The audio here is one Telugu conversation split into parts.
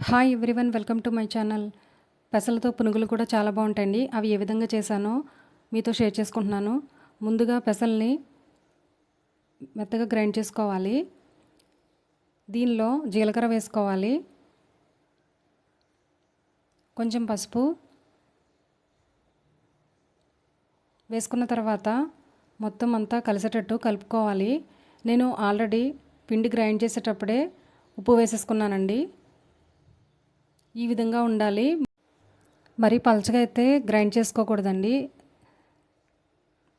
Hi everyone, welcome to my channel. పెసలతో పునుగులు కూడా చాలా బాగుంటాయండి. అవి ఏ విధంగా చేశానో మీతో షేర్ చేసుకుంటున్నాను. ముందుగా పెసల్ని మెత్తగా గ్రైండ్ చేసుకోవాలి. దీనిలో జీలకర్ర వేసుకోవాలి, కొంచెం పసుపు వేసుకున్న తర్వాత మొత్తం అంతా కలిసేటట్టు కలుపుకోవాలి. నేను ఆల్రెడీ పిండి గ్రైండ్ చేసేటప్పుడే ఉప్పు వేసేసుకున్నానండి. ఈ విధంగా ఉండాలి. మరీ పలచగా అయితే గ్రైండ్ చేసుకోకూడదండి.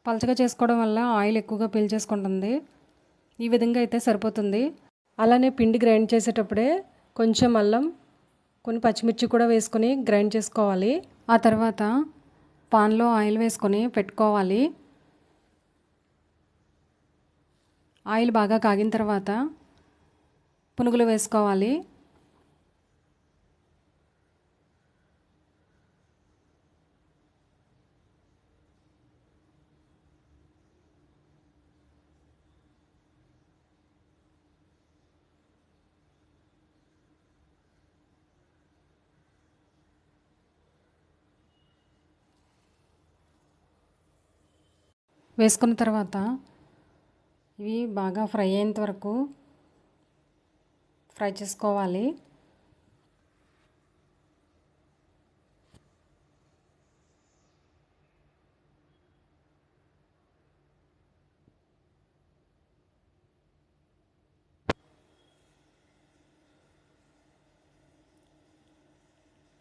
పలచగా చేసుకోవడం వల్ల ఆయిల్ ఎక్కువగా పీల్చేసుకుంటుంది. ఈ విధంగా అయితే సరిపోతుంది. అలానే పిండి గ్రైండ్ చేసేటప్పుడే కొంచెం అల్లం, కొన్ని పచ్చిమిర్చి కూడా వేసుకొని గ్రైండ్ చేసుకోవాలి. ఆ తర్వాత పాన్లో ఆయిల్ వేసుకొని పెట్టుకోవాలి. ఆయిల్ బాగా కాగిన తర్వాత పునుగులు వేసుకోవాలి. వేసుకున్న తర్వాత ఇవి బాగా ఫ్రై అయ్యేంత వరకు ఫ్రై చేసుకోవాలి.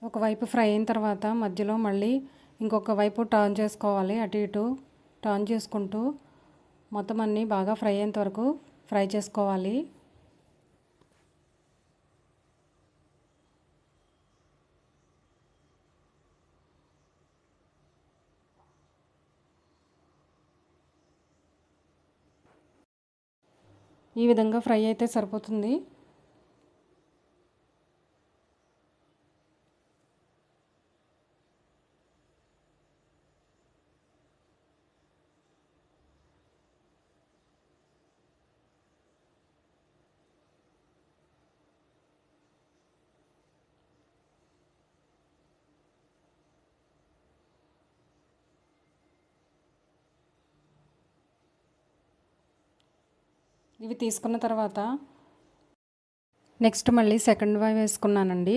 ఒకవైపు ఫ్రై అయిన తర్వాత మధ్యలో మళ్ళీ ఇంకొక వైపు టర్న్ చేసుకోవాలి. అటు ఇటు టర్న్ చేసుకుంటూ మొత్తం అన్నీ బాగా ఫ్రై అయ్యేంత వరకు ఫ్రై చేసుకోవాలి. ఈ విధంగా ఫ్రై అయితే సరిపోతుంది. ఇవి తీసుకున్న తర్వాత నెక్స్ట్ మళ్ళీ సెకండ్ వై వేసుకున్నానండి.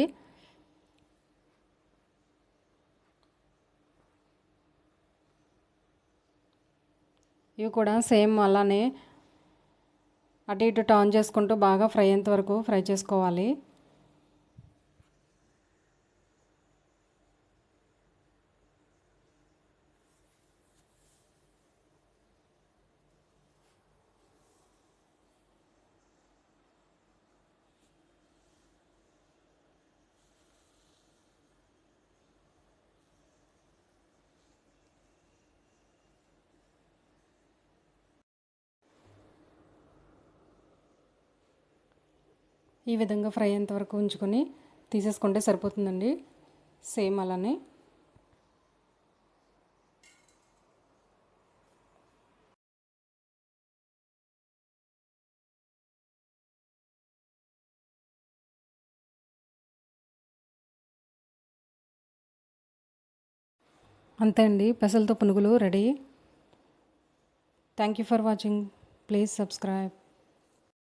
ఇవి కూడా సేమ్ అలానే అటు ఇటు టర్న్ చేసుకుంటూ బాగా ఫ్రై అయ్యేంత వరకు ఫ్రై చేసుకోవాలి. ఈ విధంగా ఫ్రై అయ్యేంత వరకు ఉంచుకొని తీసేసుకుంటే సరిపోతుందండి. సేమ్ అలానే అంతే అండి, పెసలతో పునుగులు ready. Thank you for watching. Please subscribe.